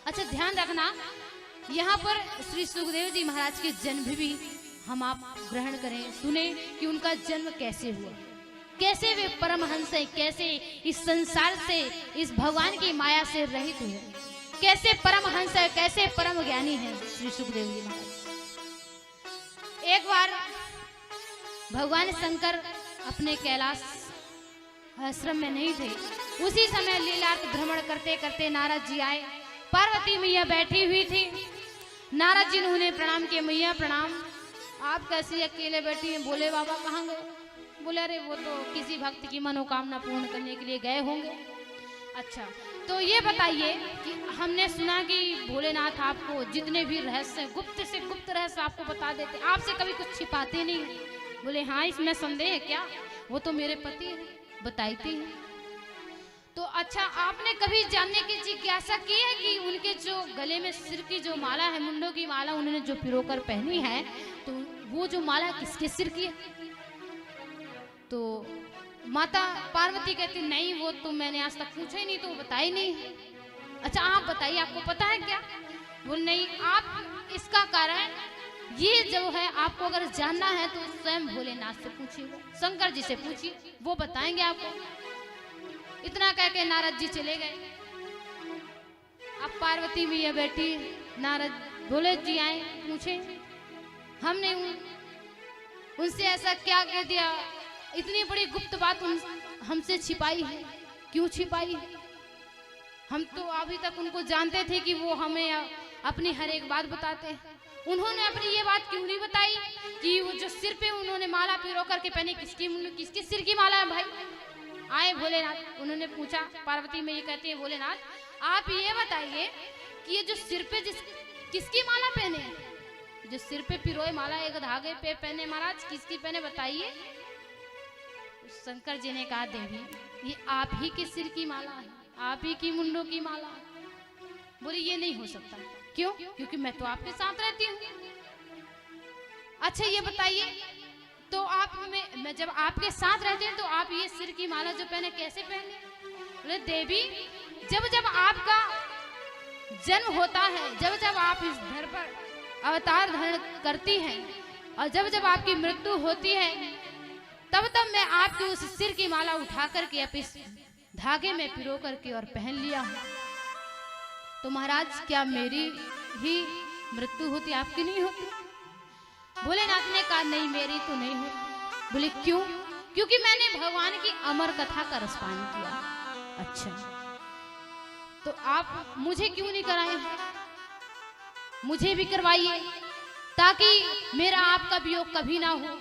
अच्छा ध्यान रखना, यहाँ पर श्री सुखदेव जी महाराज के जन्म भी हम आप ग्रहण करें, सुने कि उनका जन्म कैसे हुआ, कैसे वे परमहंस हैं, कैसे इस संसार से, इस भगवान की माया से रहित हुए, कैसे परमहंस है, कैसे परम ज्ञानी है श्री सुखदेव जी महाराज। एक बार भगवान शंकर अपने कैलाश आश्रम में नहीं थे, उसी समय लीलार्थ भ्रमण करते करते नारद जी आए। पार्वती मैया बैठी हुई थी। नारद जी ने उन्हें प्रणाम किया, मैया प्रणाम, आप कैसी अकेले बैठी हैं? बोले बाबा कहाँ गए? बोले अरे वो तो किसी भक्त की मनोकामना पूर्ण करने के लिए गए होंगे। अच्छा तो ये बताइए कि हमने सुना कि भोलेनाथ आपको जितने भी रहस्य, गुप्त से गुप्त रहस्य आपको बता देते, आपसे कभी कुछ छिपाते नहीं। बोले हाँ, इसमें संदेह है क्या? वो तो मेरे पति है, बताते हैं। तो अच्छा आपने कभी जानने की जिज्ञासा की है कि उनके जो गले में सिर की जो माला है, मुंडों की माला उन्होंने जो पिरोकर पहनी है, तो वो जो माला किसके सिर की है? तो माता पार्वती कहती नहीं, वो तो मैंने आज तक पूछा ही नहीं, तो बता ही नहीं। अच्छा आप बताइए, आपको पता है क्या? वो नहीं, आप इसका कारण ये जो है, आपको अगर जानना है तो स्वयं भोलेनाथ से पूछिए, शंकर जी से पूछिए, वो बताएंगे आपको। इतना कह के नारद जी चले गए। अब पार्वती मैया बैठी, नारद भोले जी आए, पूछे हमने उनसे ऐसा क्या कह दिया, इतनी बड़ी गुप्त बात हमसे छिपाई है, क्यों छिपाई है? हम तो अभी तक उनको जानते थे कि वो हमें अपनी हर एक बात बताते हैं। उन्होंने अपनी ये बात क्यों नहीं बताई कि वो जो सिर पे उन्होंने माला पिरो करके पहने, किसके सिर की माला है भाई? आए भोलेनाथ, उन्होंने पूछा, पार्वती में ये कहती है भोलेनाथ आप ये बताइए कि ये जो सिर पे किसकी माला पहने हैं? जो सिर पे पिरोए माला एक धागे पे पहने महाराज, किसकी पहने बताइए? शंकर जी ने कहा देवी ये आप ही के सिर की माला है, आप ही की मुंडों की माला है। बोली ये नहीं हो सकता। क्यों? क्योंकि मैं तो आपके साथ रहती हूँ। अच्छा ये बताइए, तो आप मैं जब आपके साथ रहते हैं तो आप ये सिर की माला जो पहने कैसे पहने? बोले देवी जब जब आपका जन्म होता है, जब जब आप इस धर पर अवतार धारण करती हैं और जब जब आपकी मृत्यु होती है, तब तब मैं आपकी उस सिर की माला उठा करके अब इस धागे में पिरो करके और पहन लिया हूँ। तो महाराज क्या मेरी ही मृत्यु होती, आपकी नहीं होती? भोलेनाथ ने कहा नहीं मेरी तो नहीं होती। बोले क्यों? क्योंकि मैंने भगवान की अमर कथा का रसपान किया। अच्छा तो आप मुझे क्यों नहीं कराए? मुझे भी करवाइए ताकि मेरा आपका वियोग कभी ना हो,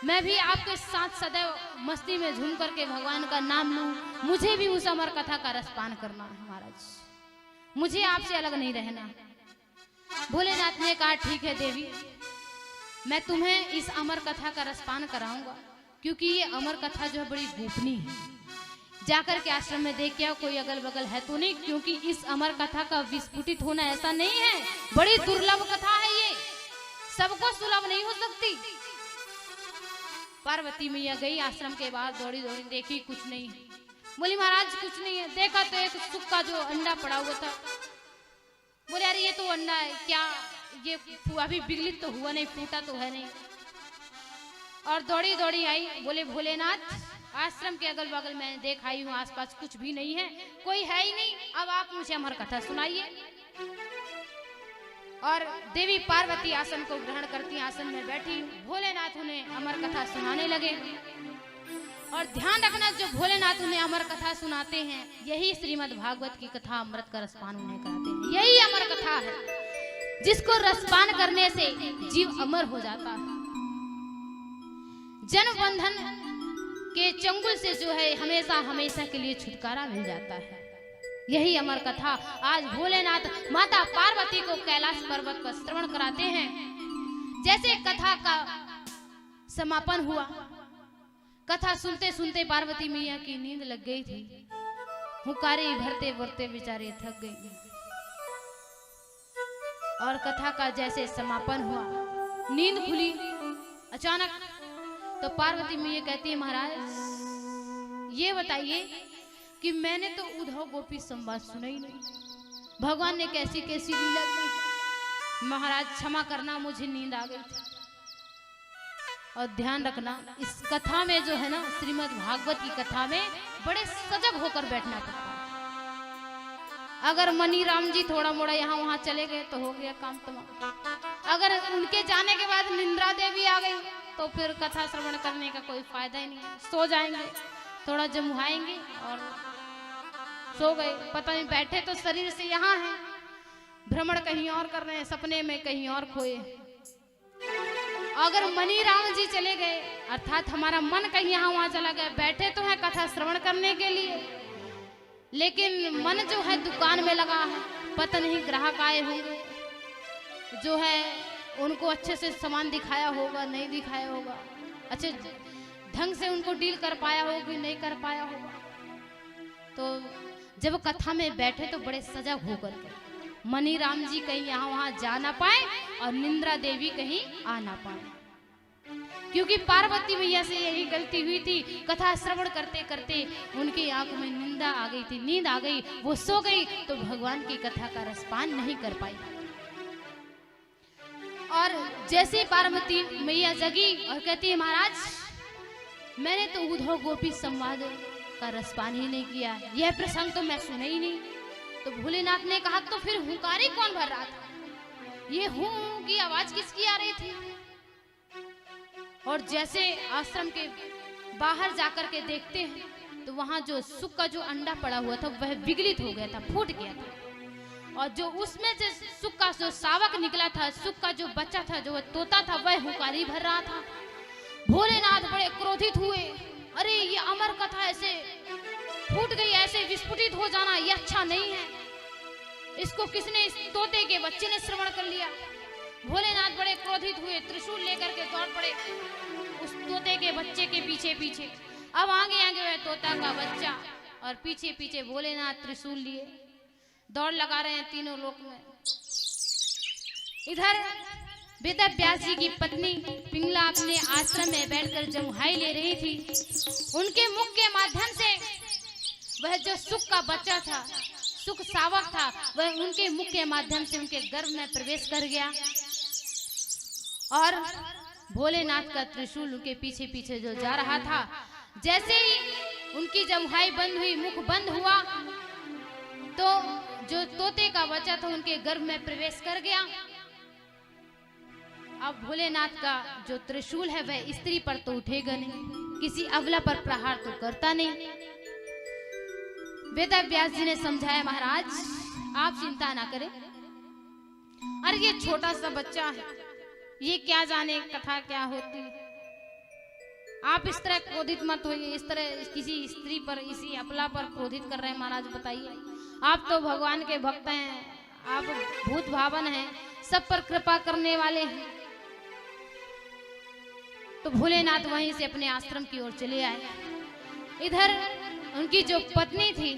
मैं भी आपके साथ सदैव मस्ती में झूम करके भगवान का नाम लूं। मुझे भी उस अमर कथा का रसपान करना है महाराज, मुझे आपसे अलग नहीं रहना। भोलेनाथ ने कहा ठीक है देवी, मैं तुम्हें इस अमर कथा का रसपान कराऊंगा, क्योंकि ये अमर कथा जो है बड़ी गोपनीय है। जाकर के आश्रम में देख के कोई अगल बगल है तो नहीं, क्योंकि इस अमर कथा का विस्फुटित होना ऐसा नहीं है, बड़ी दुर्लभ कथा है, ये सबको सुलभ नहीं हो सकती। पार्वती मैया गई आश्रम के बाद, दौड़ी दौड़ी देखी कुछ नहीं। बोली महाराज कुछ नहीं है। देखा तो एक सुख का जो अंडा पड़ा हुआ था। बोले अरे ये तो अंडा है, क्या ये अभी विगलित तो हुआ नहीं, फूटा तो है नहीं। और दौड़ी दौड़ी आई, बोले भोलेनाथ आश्रम के अगल बगल मैंने देख आई हूँ, आसपास कुछ भी नहीं है, कोई है ही नहीं, अब आप मुझे अमर कथा सुनाइए। और देवी पार्वती आसन को ग्रहण करती, आसन में बैठी, भोलेनाथ उन्हें अमर कथा सुनाने लगे। और ध्यान रखना जो भोलेनाथ उन्हें अमर कथा सुनाते हैं, यही श्रीमद् भागवत की कथा अमृत का रसपान उन्हें कराते हैं। यही अमर कथा है जिसको रसपान करने से जीव अमर हो जाता है। जन्म बंधन के चंगुल से जो है हमेशा हमेशा के लिए छुटकारा मिल जाता है। यही अमर कथा आज भोलेनाथ माता पार्वती को कैलाश पर्वत पर श्रवण कराते हैं। जैसे कथा का समापन हुआ, कथा सुनते सुनते पार्वती मैया की नींद लग गई थी। हुकारी भरते भरते बेचारे थक गई। और कथा का जैसे समापन हुआ, नींद खुली अचानक, तो पार्वती मैया कहती है महाराज ये बताइए कि मैंने तो उद्धव गोपी संवाद सुना ही नहीं, भगवान ने कैसी कैसी लीला की। महाराज क्षमा करना, मुझे नींद आ गई थी। और ध्यान रखना, इस कथा में जो है ना, श्रीमद् भागवत की कथा में बड़े सजग होकर बैठना पड़ता है। अगर मनी राम जी थोड़ा मोड़ा यहाँ वहां चले गए तो हो गया काम तमाम। अगर उनके जाने के बाद निंद्रा देवी आ गई तो फिर कथा श्रवण करने का कोई फायदा ही नहीं है। सो जाएंगे, थोड़ा जमुहाएंगे और सो गए। पता नहीं बैठे तो शरीर से यहाँ है, भ्रमण कहीं और कर रहे हैं, सपने में कहीं और खोए। अगर मनी राम जी चले गए, अर्थात हमारा मन कहीं यहाँ वहां चला गया, बैठे तो है कथा श्रवण करने के लिए, लेकिन मन जो है दुकान में लगा है। पता नहीं ग्राहक आए होंगे, जो है उनको अच्छे से सामान दिखाया होगा, नहीं दिखाया होगा, अच्छे ढंग से उनको डील कर पाया होगा, नहीं कर पाया होगा। तो जब कथा में बैठे तो बड़े सजग होकर के, मनी राम जी कहीं यहाँ वहां जा ना पाए और निंद्रा देवी कहीं आ ना पाए। क्योंकि पार्वती मैया से यही गलती हुई थी, कथा श्रवण करते करते उनकी आंख में निंदा आ गई थी, नींद आ गई, वो सो गई तो भगवान की कथा का रसपान नहीं कर पाई। और जैसे पार्वती मैया जगी और कहती है, महाराज मैंने तो उद्धव गोपी संवाद का रसपान ही नहीं किया, यह प्रसंग तो मैं सुना ही नहीं। तो भोलेनाथ ने कहा, तो फिर हुंकारी कौन भर रहा था? ये हूं की आवाज किसकी आ रही थी? और जैसे आश्रम के बाहर जाकर के देखते हैं तो वहां जो सुक का जो अंडा पड़ा हुआ था वह विगलित हो गया था, फूट गया था। और जो उसमें से सुक का जो शावक निकला था, सुक का जो बच्चा था, जो तोता था, वह हुंकारी भर रहा था। भोलेनाथ बड़े क्रोधित हुए, अरे ये अमर कथा ऐसे फूट गई, ऐसे विस्फोटित हो जाना ये अच्छा नहीं है। इसको किसने, इस तोते के बच्चे ने श्रवण कर लिया। भोलेनाथ बड़े क्रोधित हुए, त्रिशूल लेकर के दौड़ पड़े उस तोते के बच्चे के पीछे पीछे। अब आगे आगे वह तोता का बच्चा और पीछे पीछे भोलेनाथ त्रिशूल लिए दौड़ लगा रहे हैं तीनों लोक में। इधर वेदव्यास जी की पत्नी पिंगला अपने आश्रम में बैठकर जमुहाई ले रही थी। उनके मुख के माध्यम से वह जो सुक का बच्चा था, सुक शावक था, वह उनके मुख के माध्यम से उनके गर्भ में प्रवेश कर गया। और भोलेनाथ का त्रिशूल उनके पीछे पीछे जो जा रहा था, जैसे ही उनकी जमुहाई बंद हुई, मुख बंद हुआ, तो जो तोते का बच्चा था उनके गर्भ में प्रवेश कर गया। अब भोलेनाथ का जो त्रिशूल है वह स्त्री पर तो उठेगा नहीं, किसी अबला पर प्रहार तो करता नहीं। वेदव्यास जी ने समझाया, महाराज आप चिंता ना करें, अरे ये छोटा सा बच्चा है, ये क्या जाने कथा क्या होती है। आप इस तरह क्रोधित मत होइए, इस तरह किसी स्त्री पर, इसी अपला पर क्रोधित कर रहे हैं। महाराज बताइए, आप तो भगवान के भक्त हैं, आप भूत भावन हैं, सब पर कृपा करने वाले हैं। तो भोलेनाथ वहीं से अपने आश्रम की ओर चले आए। इधर उनकी जो पत्नी थी,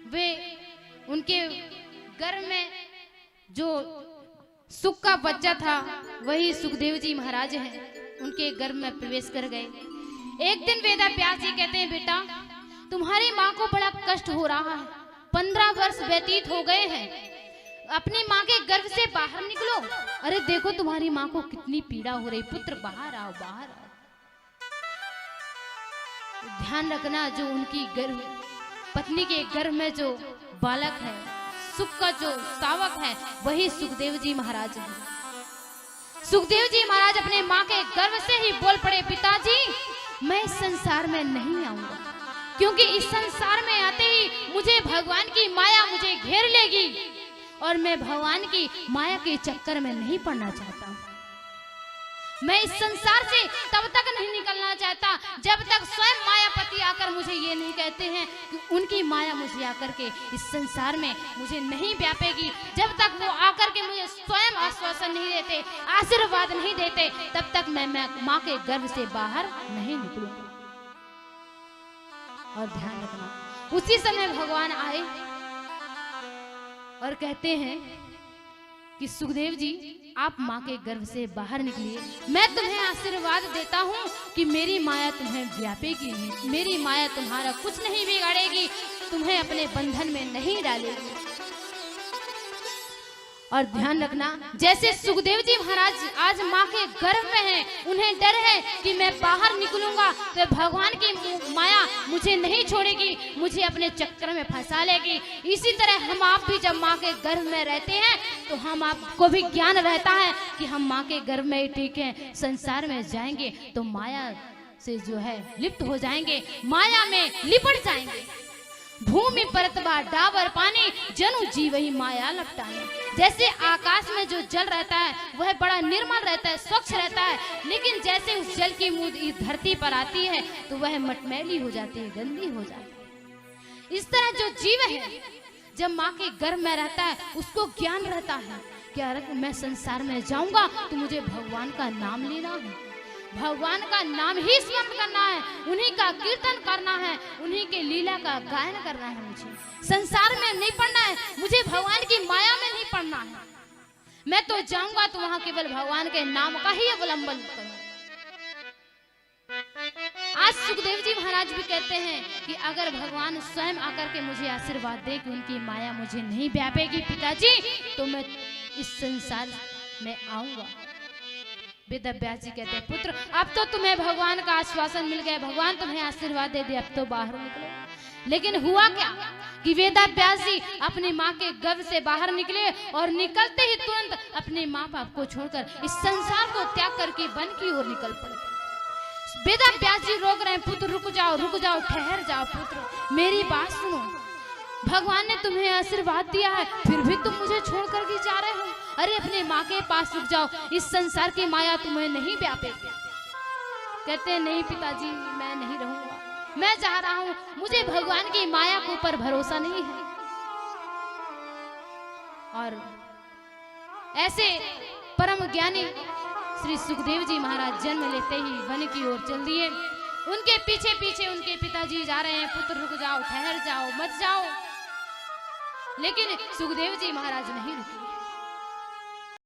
वे उनके गर्भ में जो सुक का बच्चा था वही सुखदेव जी महाराज हैं, उनके गर्भ में प्रवेश कर गए। एक दिन वेदव्यास जी कहते हैं, बेटा तुम्हारी माँ को बड़ा कष्ट हो रहा है, 15 वर्ष व्यतीत हो गए हैं, अपनी माँ के गर्भ से बाहर निकलो। अरे देखो तुम्हारी माँ को कितनी पीड़ा हो रही, पुत्र बाहर आओ, बाहर आओ। ध्यान रखना, जो उनकी गर्भ पत्नी के गर्भ में जो बालक है, सुक का जो शावक है, वही सुखदेव जी महाराज हैं। सुखदेव जी महाराज अपने माँ के गर्भ से ही बोल पड़े, पिताजी मैं इस संसार में नहीं आऊंगा, क्योंकि इस संसार में आते ही मुझे भगवान की माया मुझे घेर लेगी और मैं भगवान की माया के चक्कर में नहीं पड़ना चाहता हूँ। मैं इस संसार से तब तक नहीं निकलना चाहता जब तक स्वयं मायापति आकर मुझे ये नहीं कहते हैं कि उनकी माया मुझे आकर के इस संसार में मुझे नहीं व्यापेगी। जब तक वो आकर के मुझे स्वयं आश्वासन नहीं देते, आशीर्वाद नहीं देते, तब तक मैं माँ के गर्भ से बाहर नहीं निकलूंगा। और ध्यान रखना, उसी समय भगवान आए और कहते हैं कि सुखदेव जी आप माँ के गर्भ से बाहर निकलिए, मैं तुम्हें आशीर्वाद देता हूँ कि मेरी माया तुम्हें व्यापेगी नहीं, मेरी माया तुम्हारा कुछ नहीं बिगाड़ेगी, तुम्हें अपने बंधन में नहीं डालेगी। और ध्यान रखना, जैसे सुखदेव जी महाराज आज माँ के गर्भ में हैं, उन्हें डर है कि मैं बाहर निकलूंगा तो भगवान की माया मुझे नहीं छोड़ेगी, मुझे अपने चक्कर में फंसा लेगी। इसी तरह हम आप भी जब माँ के गर्भ में रहते हैं तो हम आपको भी ज्ञान रहता है कि हम माँ के गर्भ में ही ठीक है, संसार में जाएंगे तो माया से जो है लिप्त हो जाएंगे, माया में लिपट जाएंगे। भूमि परतबा डाबर पानी, जनु जीव ही माया लपटाने। जैसे आकाश में जो जल रहता है वह बड़ा निर्मल रहता है, स्वच्छ रहता है, लेकिन जैसे उस जल की बूंद इस धरती पर आती है तो वह मटमैली हो जाती है, गंदी हो जाती है। इस तरह जो जीव है जब माँ के गर्भ में रहता है उसको ज्ञान रहता है कि अगर मैं संसार में जाऊंगा तो मुझे भगवान का नाम लेना है, भगवान का नाम ही स्मरण करना है, उन्हीं का कीर्तन करना है, उन्हीं के लीला का गायन करना है। मुझे संसार में नहीं पढ़ना है, मुझे भगवान की माया में नहीं पढ़ना है। मैं तो जाऊंगा तो वहां केवल भगवान के नाम का ही अवलंबन करूं। आज सुखदेव जी महाराज भी कहते हैं कि अगर भगवान स्वयं आकर के मुझे आशीर्वाद दे कि उनकी माया मुझे नहीं व्यापेगी पिताजी, तो मैं इस संसार में आऊंगा। वेद व्यास जी कहते हैं, पुत्र अब तो तुम्हें भगवान का आश्वासन मिल गया, भगवान तुम्हें आशीर्वाद दे दिया, अब तो बाहर निकलो। लेकिन हुआ क्या कि वेद व्यास जी अपनी माँ के गर्भ से बाहर निकले और निकलते ही तुरंत अपने माँ बाप को छोड़कर इस संसार को त्याग करके वन की ओर निकल पड़े। वेद व्यास जी रोक रहे हैं, पुत्र रुक जाओ, ठहर जाओ पुत्र, मेरी बात सुनो। भगवान ने तुम्हें आशीर्वाद दिया है, फिर भी तुम मुझे छोड़ करके जा रहे हो। अरे अपने माँ के पास रुक जाओ, इस संसार की माया तुम्हें नहीं व्यापेगी। कहते नहीं पिताजी, मैं नहीं रहूंगा, मैं जा रहा हूँ, मुझे भगवान की माया के ऊपर भरोसा नहीं है। और ऐसे परम ज्ञानी श्री सुखदेव जी महाराज जन्म लेते ही वन की ओर चल दिए। उनके पीछे पीछे उनके पिताजी जा रहे हैं, पुत्र रुक जाओ, ठहर जाओ, मत जाओ। लेकिन सुखदेव जी महाराज नहीं रुके।